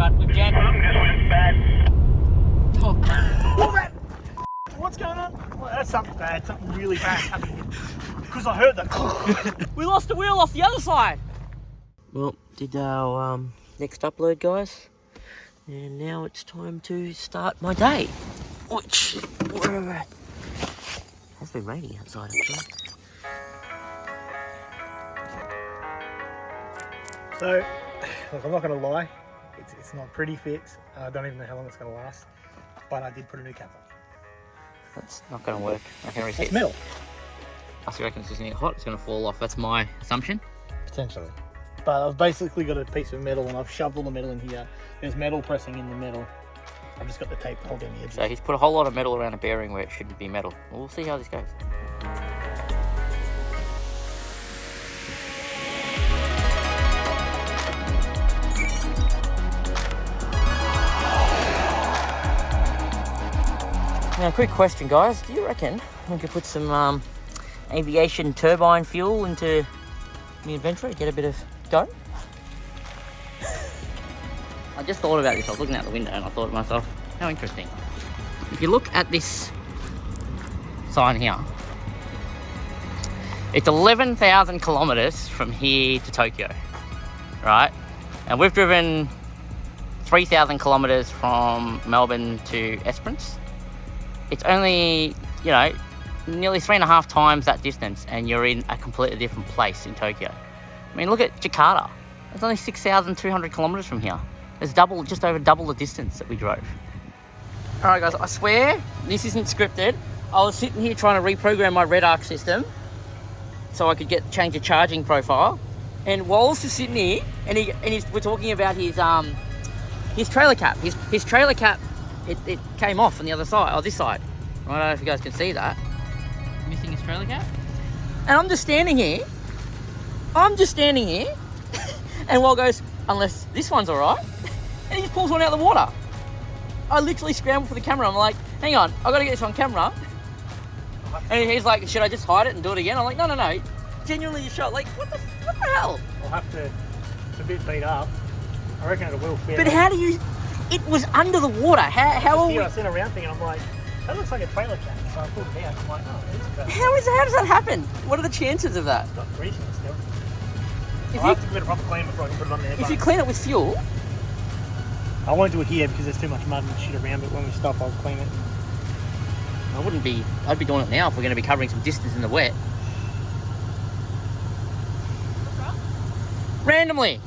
but with Jen. Something just went bad. Oh. What's going on? Well, that's something bad, something really bad happening. Because I heard that. We lost the wheel off the other side. Well, did our next upload, guys. And now it's time to start my day. Which, has been raining outside actually. So, look, I'm not going to lie. It's not a pretty fix. I don't even know how long it's going to last. But I did put a new cap on. That's not going to work. I can resist. It's metal. I reckon it's just going to get hot. It's going to fall off. That's my assumption. Potentially. But I've basically got a piece of metal and I've shoved all the metal in here. There's metal pressing in the metal. I've just got the tape holding the edges. So he's put a whole lot of metal around a bearing where it shouldn't be metal. We'll see how this goes. Now, quick question, guys. Do you reckon we could put some aviation turbine fuel into the Adventure to get a bit of go? I just thought about this. I was looking out the window and I thought to myself, how interesting. If you look at this sign here, it's 11,000 kilometers from here to Tokyo, right? And we've driven 3,000 kilometers from Melbourne to Esperance. It's only, you know, nearly 3.5 times that distance and you're in a completely different place in Tokyo. I mean, look at Jakarta. It's only 6,200 kilometers from here. It's double, just over double the distance that we drove. All right, guys, I swear this isn't scripted. I was sitting here trying to reprogram my red arc system so I could change the charging profile. And Walls is sitting here and we're talking about his trailer cap. His trailer cap, it came off on the other side, or this side. I don't know if you guys can see that. Missing his trailer cap. And I'm just standing here. And Wall goes, unless this one's all right. And he just pulls one out of the water. I literally scrambled for the camera. I'm like, hang on, I gotta get this on camera. And he's like, should I just hide it and do it again? I'm like, no. Genuinely just shot. Like, what the hell? I'll have to, it's a bit beat up. I reckon it will fit. But how do you, it was under the water. How are we? I sent around thing and I'm like, that looks like a trailer cap. So I pulled it out. I'm like, oh, this is better. How does that happen? What are the chances of that? It's got grease in it still. I'll have to give it a proper clean before I can put it on there. If you clean it with fuel. I won't do it here because there's too much mud and shit around, but when we stop I'll clean it. I'd be doing it now if we're going to be covering some distance in the wet. Randomly.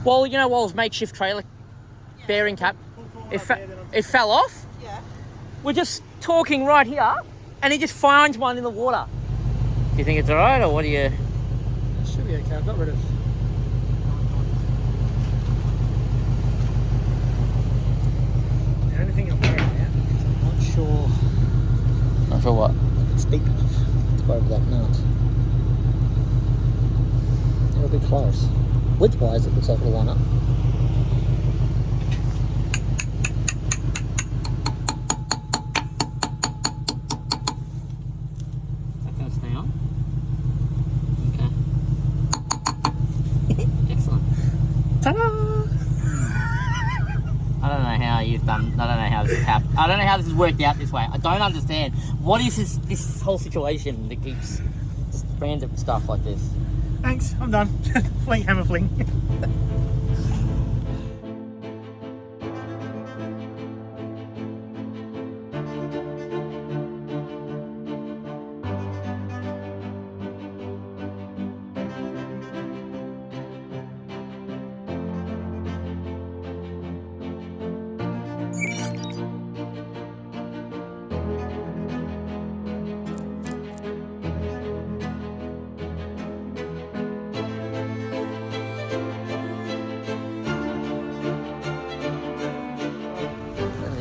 Well, you know Wall's makeshift trailer bearing cap, it fell off. Yeah. We're just talking right here and he just finds one in the water. Do you think it's alright or what do you... It should be okay, I've got rid of... The only thing I'm worried about is I'm not sure... Not sure what? It's deep enough to go over that mount. It'll be close. Width-wise, it looks like it'll line up. Is that going to stay on? Okay. Excellent. Ta-da! I don't know how you've done. I don't know how this has happened. I don't know how this has worked out this way. I don't understand. What is this whole situation that keeps just random stuff like this? Thanks, I'm done. Fling, hammer fling.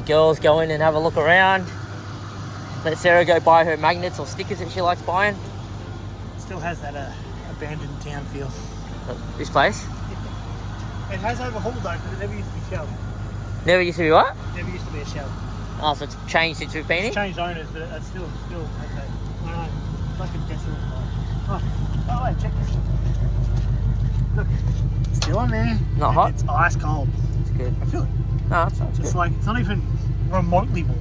Girls go in and have a look around. Let Sarah go buy her magnets or stickers that she likes buying. Still has that abandoned town feel. This place? It has overhauled though, because it never used to be shelled. Never used to be what? Never used to be a shell. Oh, so it's changed since we've been It's in? changed owners, but it's still okay. I know, it's like a desolate place. Oh wait, check this. Look, it's still on there. Not hot? It's ice cold. good. I feel it. No, it's It's good. like, it's not even remotely warm.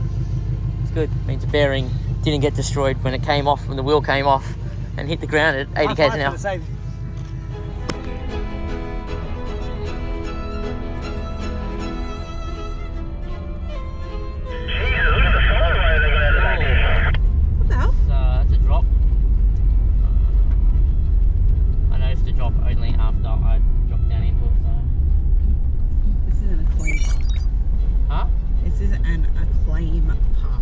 It's good. It means the bearing didn't get destroyed when it came off, when the wheel came off and hit the ground at 80 k's an hour. What the hell? That's a drop. I noticed a drop only after I dropped down into it. So. This isn't a claim park. Huh? This isn't an acclaim park.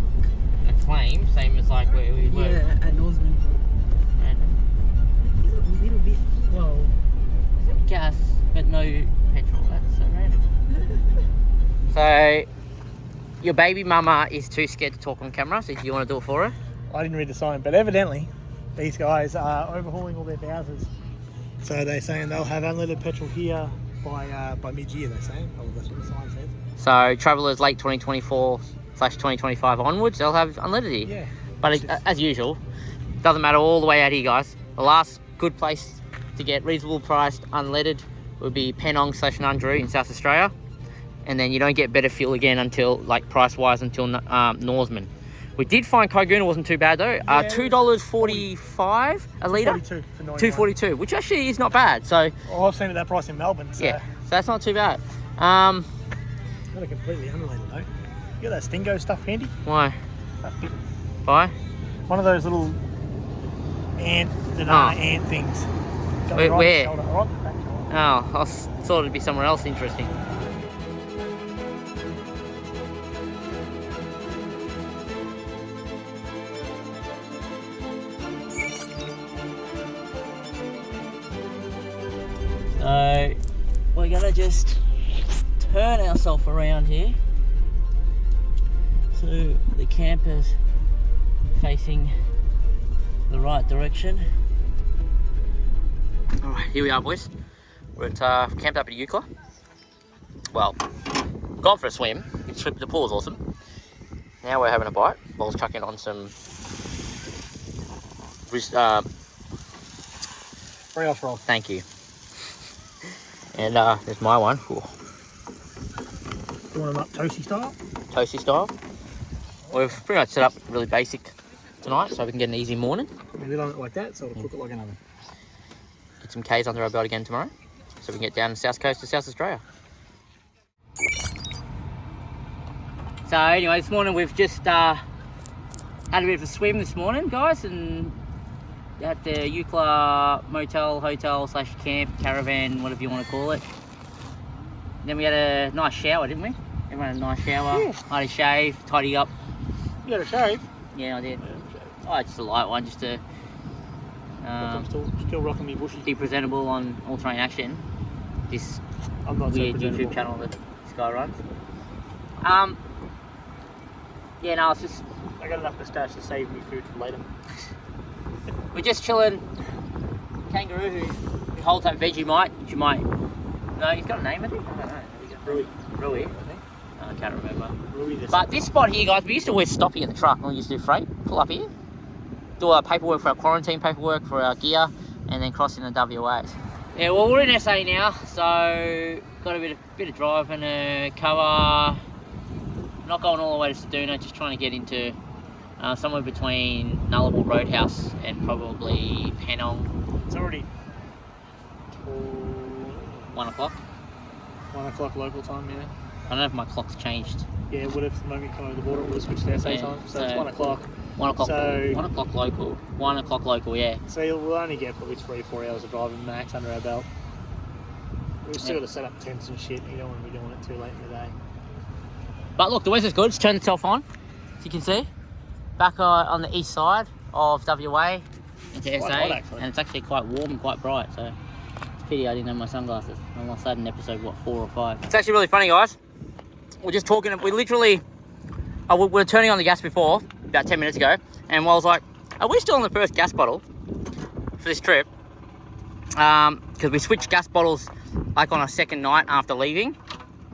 A claim, same as like where we were. Yeah, at Norseman. Random. It's a little bit. Whoa. Gas, but no petrol. That's so random. So, your baby mama is too scared to talk on camera, so do you want to do it for her? I didn't read the sign, but evidently these guys are overhauling all their houses. So they're saying they'll have unleaded petrol here by mid-year, they're saying. Oh, that's what the sign says. So, travellers late 2024/2025 onwards, they'll have unleaded here. Yeah. But as usual, doesn't matter all the way out here, guys. The last good place to get reasonable priced unleaded would be Penong/Mundrabilla in South Australia. And then you don't get better fuel again until, like, price-wise, until Norseman. We did find Caiguna wasn't too bad though. Yeah, $2.45 a litre. $2.42 for 91. $2.42, which actually is not bad. So Well, I've seen it that price in Melbourne. So yeah, so that's not too bad. Not a completely unrelated though. You got that Stingo stuff handy? Why? That bit. Why? One of those little ant things. Where? Right shoulder, right back shoulder. Oh, I thought it'd be somewhere else interesting. So we're gonna just turn ourselves around here so the camper's facing the right direction. Alright, here we are, boys. We're at camped up at Eucla. Well, gone for a swim. The pool was awesome. Now we're having a bite. Ball's chucking on some Brioche roll. thank you. And there's my one. Ooh. You want them up toasty style? Toasty style. We've pretty much set up really basic tonight so we can get an easy morning. We lid on it like that, so it'll cook it like an oven. Get some K's under our belt again tomorrow so we can get down the south coast of South Australia. So anyway, this morning we've just had a bit of a swim this morning, guys, and at the Eucla motel, hotel / camp, caravan, whatever you want to call it. Then we had a nice shower, didn't we? Everyone had a nice shower. Yeah. I had a shave, tidy up. You got a shave? Yeah, I did. Yeah, Oh, just a light one, just to I'm still rocking me bushy. be presentable on All Terrain Action. This I'm not so weird presentable. YouTube channel that this guy runs. Yeah, no, it's just I got enough moustache to save me food for later. we're just chilling. Kangaroo who holds that Vegemite, which you might no, he's got a name, I think. I don't know. Rui. Rui. I think. I can't remember. Rui this. But this spot here, guys, we used to always stop here in the truck when we used to do freight. Pull up here, do our paperwork for our quarantine paperwork for our gear, and then cross in the WAs. Yeah, well, we're in SA now, so got a bit of driving to cover. Not going all the way to Caiguna, just trying to get into somewhere between Nullarbor Roadhouse and probably Penong. It's already 1 o'clock. 1 o'clock local time, yeah. I don't know if my clock's changed. Yeah, what if the moment you come over the border, it would have switched to SA Yeah, time? So it's so- 1 o'clock. 1 o'clock. So- 1 o'clock local. 1 o'clock local. Yeah. So we'll only get probably 3-4 hours of driving max under our belt. We've still Yeah. got to set up tents and shit. You don't want to be doing it too late in the day. But look, the weather's good. It's turned itself on, as you can see. Back on the east side of WA into SA, Quite hot, actually. and it's actually quite warm and quite bright. So it's a pity I didn't have my sunglasses. I must have had an episode 4 or 5. It's actually really funny, guys. We're just talking. We literally, we were turning on the gas before about 10 minutes ago, and I was like, "Are we still on the first gas bottle for this trip?" Because we switched gas bottles like on our second night after leaving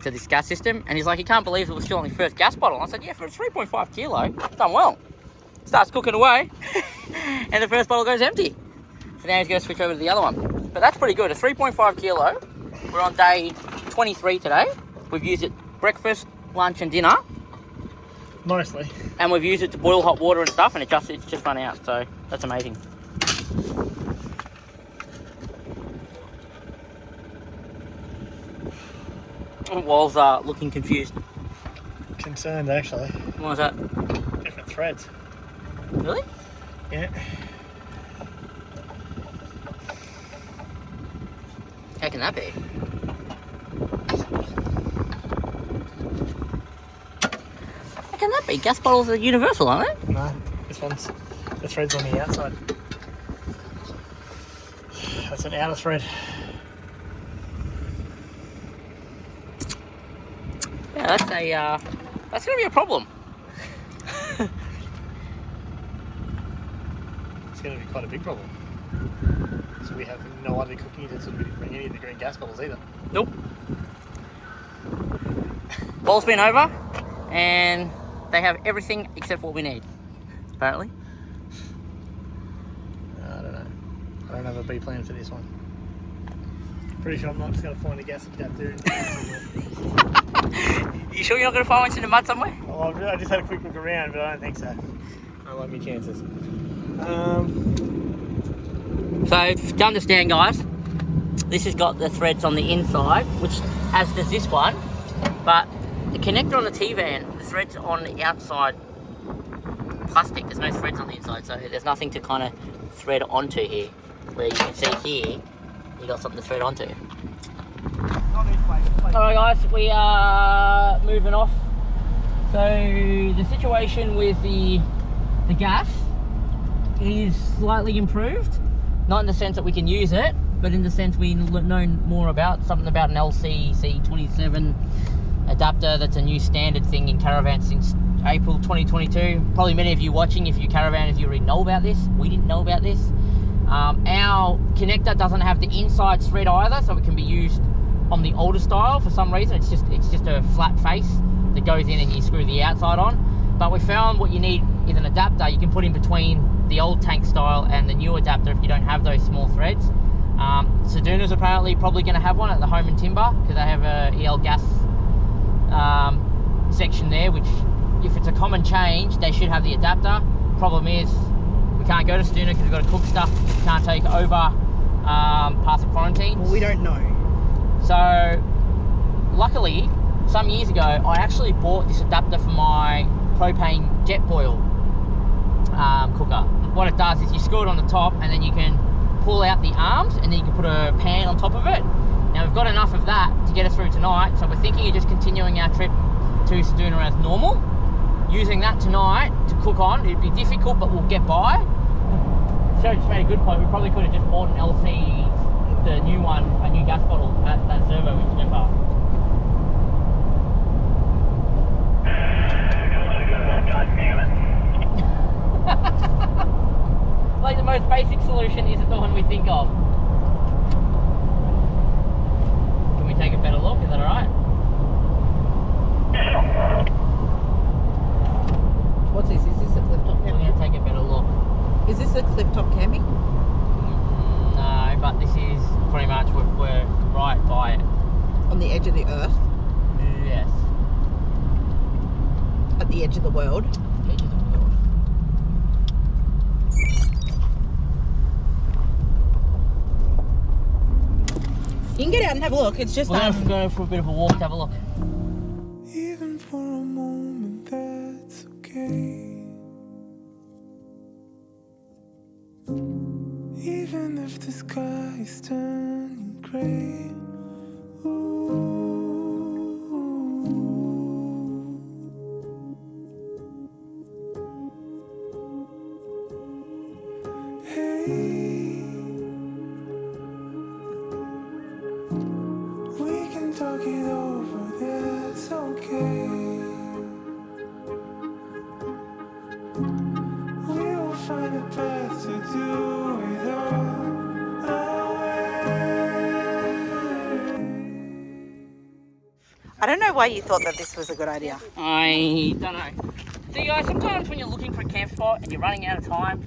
to this gas system, and he's like, "You can't believe it was still on the first gas bottle." And I said, "Yeah, for a 3.5 kilo, it's done well." Starts cooking away, and the first bottle goes empty. So now he's going to switch over to the other one. But that's pretty good. A 3.5 kilo. We're on day 23 today. We've used it breakfast, lunch and dinner. Mostly. And we've used it to boil hot water and stuff, and it's just run out, so that's amazing. Walls are looking confused. Concerned, actually. Why is that? Different threads. Really? Yeah. How can that be? How can that be? Gas bottles are universal, aren't they? No, this one's, the thread's on the outside. That's an outer thread. Yeah, that's gonna be a problem. It's going to be quite a big problem. So we have no other cooking utensils. We didn't bring any of the green gas bottles either. Nope. Ball's been over, and they have everything except what we need, apparently. I don't know. I don't have a B plan for this one. Pretty sure I'm not just going to find a gas adapter. You sure you're not going to find one in the mud somewhere? Oh, I just had a quick look around, but I don't think so. I like my chances. So, to understand, guys, this has got the threads on the inside, which as does this one, but the connector on the T-van, the threads on the outside plastic. There's no threads on the inside, so there's nothing to kind of thread onto here. Where you can see here, you got something to thread onto. Alright guys, we are moving off. So the situation with the gas is slightly improved. Not in the sense that we can use it, but in the sense we know more about something about an LCC27 adapter. That's a new standard thing in caravans since April 2022. Probably many of you watching, if you caravanners, you already know about this. We didn't know about this. Our connector doesn't have the inside thread either, so it can be used on the older style. For some reason it's just a flat face that goes in and you screw the outside on. But we found what you need is an adapter you can put in between the old tank style and the new adapter if you don't have those small threads. Caiguna's apparently probably going to have one at the Home and Timber, because they have a EL gas section there, which if it's a common change they should have the adapter. Problem is we can't go to Caiguna because we've got to cook stuff. We can't take over past the quarantine. Well, we don't know. So, luckily, some years ago, I actually bought this adapter for my propane jet boil cooker. What it does is you screw it on the top and then you can pull out the arms and then you can put a pan on top of it. Now, we've got enough of that to get us through tonight, so we're thinking of just continuing our trip to Caiguna as normal. Using that tonight to cook on. It'd be difficult, but we'll get by. So just made a good point. We probably could have just bought an LC, the new one, a new gas bottle at that servo in Smith. Like the most basic solution isn't the one we think of. Can we take a better look? Is that alright? What's this? Is this a cliff top We're camping? going to take a better look. Is this a cliff top camping? No, but this is pretty much, we're right by it. On the edge of the earth? Yes. At the edge of the world? Edge of the world. You can get out and have a look. It's just We're going to go for a bit of a walk to have a look. Even for a moment, that's okay. Even if the sky is turning gray. Hey, we can talk it over, that's okay. We will find a path to do it all our way. I don't know why you thought that this was a good idea. I don't know. See guys, sometimes when you're looking for a camp spot and you're running out of time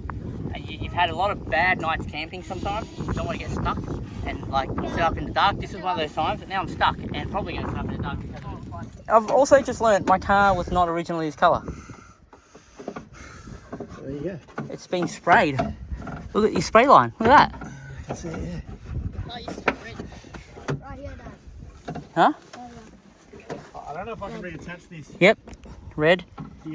and and you've had a lot of bad nights camping sometimes, you don't want to get stuck and like set up in the dark. This is one of those times, but now I'm stuck and probably going to set up in the dark. I've also just learnt my car was not originally this colour. There you go. It's been sprayed. Look at your spray line. Look at that. I can see it, yeah. Right here, Dad. Huh? I don't know if I can reattach this. Yep. Red.